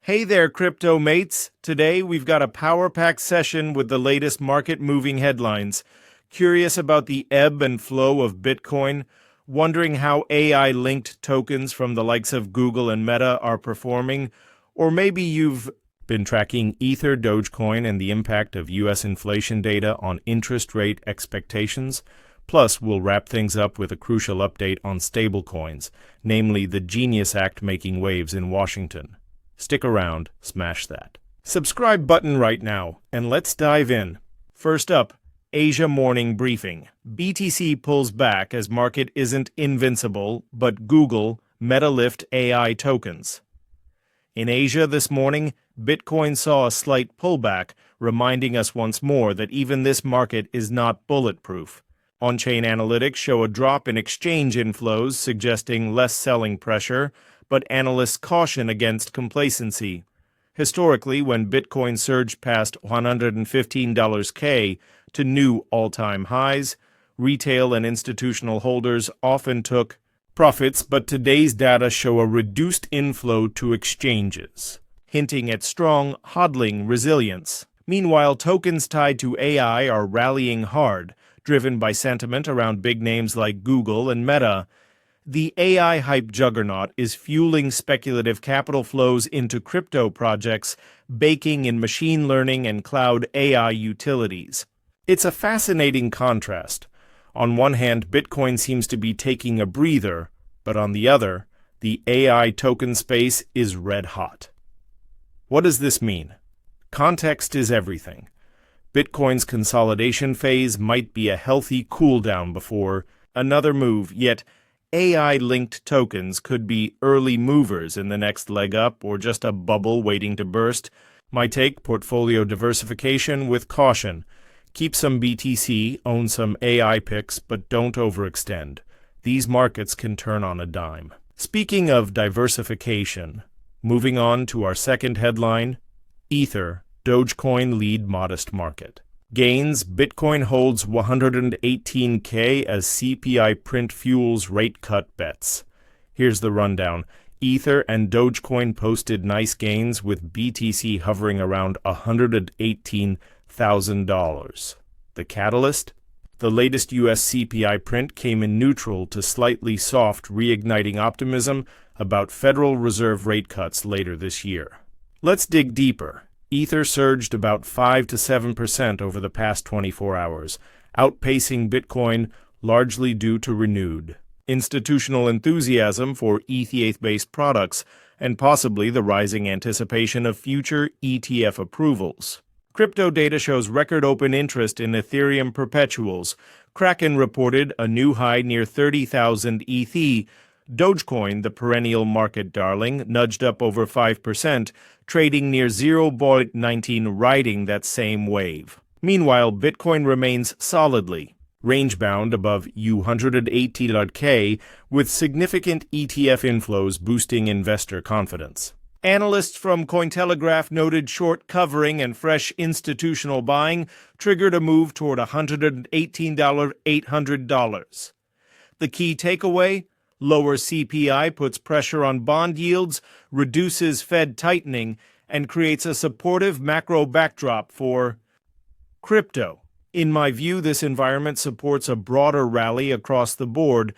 Hey there, crypto mates. Today we've got a power-packed session with the latest market-moving headlines. Curious about the ebb and flow of Bitcoin? Wondering how AI-linked tokens from the likes of Google and Meta are performing? Or maybe you've been tracking Ether Dogecoin and the impact of U.S. inflation data on interest rate expectations? Plus, we'll wrap things up with a crucial update on stablecoins, namely the Genius Act making waves in Washington. Stick around, smash that subscribe button right now, and let's dive in. First up, Asia morning briefing. BTC pulls back as market isn't invincible, but Google, Meta lift AI tokens. In Asia this morning, Bitcoin saw a slight pullback, reminding us once more that even this market is not bulletproof. On-chain analytics show a drop in exchange inflows, suggesting less selling pressure, but analysts caution against complacency. Historically, when Bitcoin surged past $115K to new all-time highs, retail and institutional holders often took profits, but today's data show a reduced inflow to exchanges, hinting at strong hodling resilience. Meanwhile, tokens tied to AI are rallying hard, driven by sentiment around big names like Google and Meta. The AI hype juggernaut is fueling speculative capital flows into crypto projects, baking in machine learning and cloud AI utilities. It's a fascinating contrast. On one hand, Bitcoin seems to be taking a breather, but on the other, the AI token space is red hot. What does this mean? Context is everything. Bitcoin's consolidation phase might be a healthy cooldown before another move, yet AI-linked tokens could be early movers in the next leg up or just a bubble waiting to burst. My take, portfolio diversification with caution. Keep some BTC, own some AI picks, but don't overextend. These markets can turn on a dime. Speaking of diversification, moving on to our second headline, Ether, Dogecoin lead modest market. Gains, Bitcoin holds 118K as CPI print fuels rate cut bets. Here's the rundown. Ether and Dogecoin posted nice gains with BTC hovering around $118,000. The catalyst? The latest US CPI print came in neutral to slightly soft, reigniting optimism about Federal Reserve rate cuts later this year. Let's dig deeper. Ether surged about 5 to 7% over the past 24 hours, outpacing Bitcoin largely due to renewed institutional enthusiasm for ETH-based products and possibly the rising anticipation of future ETF approvals. Crypto data shows record open interest in Ethereum perpetuals. Kraken reported a new high near 30,000 ETH. Dogecoin, the perennial market darling, nudged up over 5%, trading near 0.19, riding that same wave. Meanwhile, Bitcoin remains solidly range-bound above $180K, with significant ETF inflows boosting investor confidence. Analysts from Cointelegraph noted short covering and fresh institutional buying triggered a move toward $118,800. The key takeaway? Lower CPI puts pressure on bond yields, reduces Fed tightening, and creates a supportive macro backdrop for crypto. In my view, this environment supports a broader rally across the board.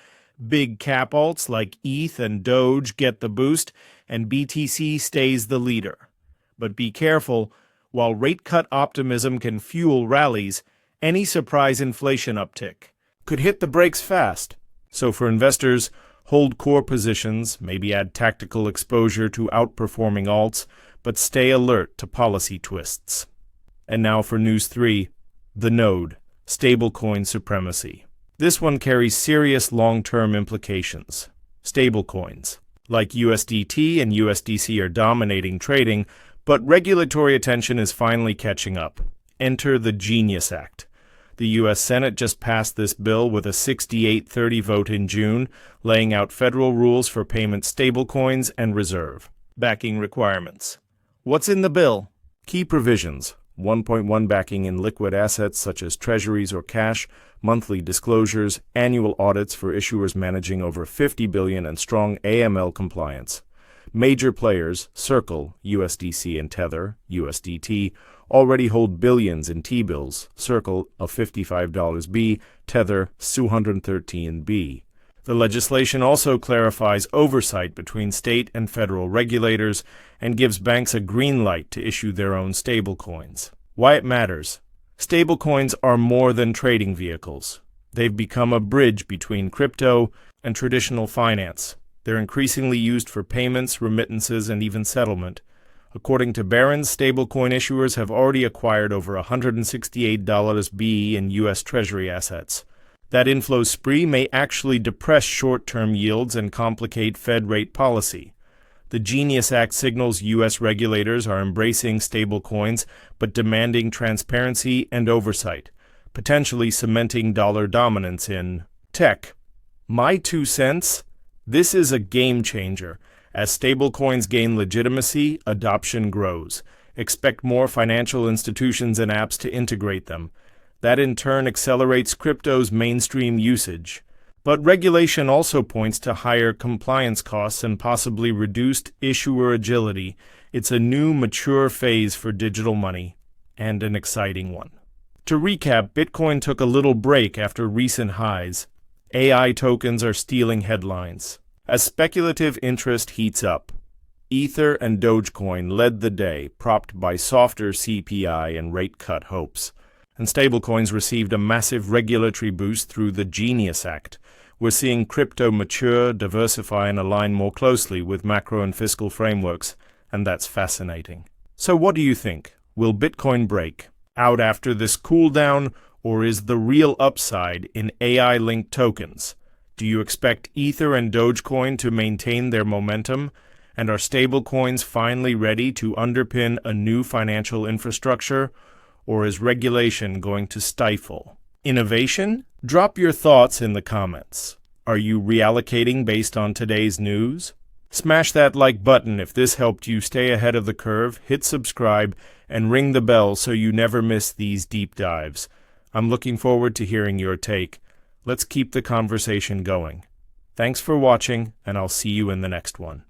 Big cap alts like ETH and Doge get the boost, and BTC stays the leader. But be careful, while rate cut optimism can fuel rallies, any surprise inflation uptick could hit the brakes fast. So for investors, hold core positions, maybe add tactical exposure to outperforming alts, but stay alert to policy twists. And now for News 3, the node, stablecoin supremacy. This one carries serious long-term implications. Stablecoins, like USDT and USDC, are dominating trading, but regulatory attention is finally catching up. Enter the Genius Act. The U.S. Senate just passed this bill with a 68-30 vote in June, laying out federal rules for payment stablecoins and reserve backing requirements. What's in the bill? Key provisions: 1.1 backing in liquid assets such as treasuries or cash, monthly disclosures, annual audits for issuers managing over $50 billion, and strong AML compliance. Major players, Circle, USDC, and Tether, USDT, already hold billions in T-bills, Circle of $55 B, Tether 213 B. The legislation also clarifies oversight between state and federal regulators and gives banks a green light to issue their own stablecoins. Why it matters. Stablecoins are more than trading vehicles. They've become a bridge between crypto and traditional finance. They're increasingly used for payments, remittances, and even settlement. According to Barron's, stablecoin issuers have already acquired over $168 B in U.S. Treasury assets. That inflow spree may actually depress short-term yields and complicate Fed rate policy. The Genius Act signals U.S. regulators are embracing stablecoins but demanding transparency and oversight, potentially cementing dollar dominance in tech. My 2 cents? This is a game changer. As stablecoins gain legitimacy, adoption grows. Expect more financial institutions and apps to integrate them. That in turn accelerates crypto's mainstream usage. But regulation also points to higher compliance costs and possibly reduced issuer agility. It's a new, mature phase for digital money, and an exciting one. To recap, Bitcoin took a little break after recent highs. AI tokens are stealing headlines. As speculative interest heats up, Ether and Dogecoin led the day, propped by softer CPI and rate cut hopes. And stablecoins received a massive regulatory boost through the Genius Act. We're seeing crypto mature, diversify, and align more closely with macro and fiscal frameworks, and that's fascinating. So what do you think? Will Bitcoin break out after this cool down, or is the real upside in AI-linked tokens? Do you expect Ether and Dogecoin to maintain their momentum? And are stablecoins finally ready to underpin a new financial infrastructure? Or is regulation going to stifle innovation? Drop your thoughts in the comments. Are you reallocating based on today's news? Smash that like button if this helped you stay ahead of the curve, hit subscribe, and ring the bell so you never miss these deep dives. I'm looking forward to hearing your take. Let's keep the conversation going. Thanks for watching, and I'll see you in the next one.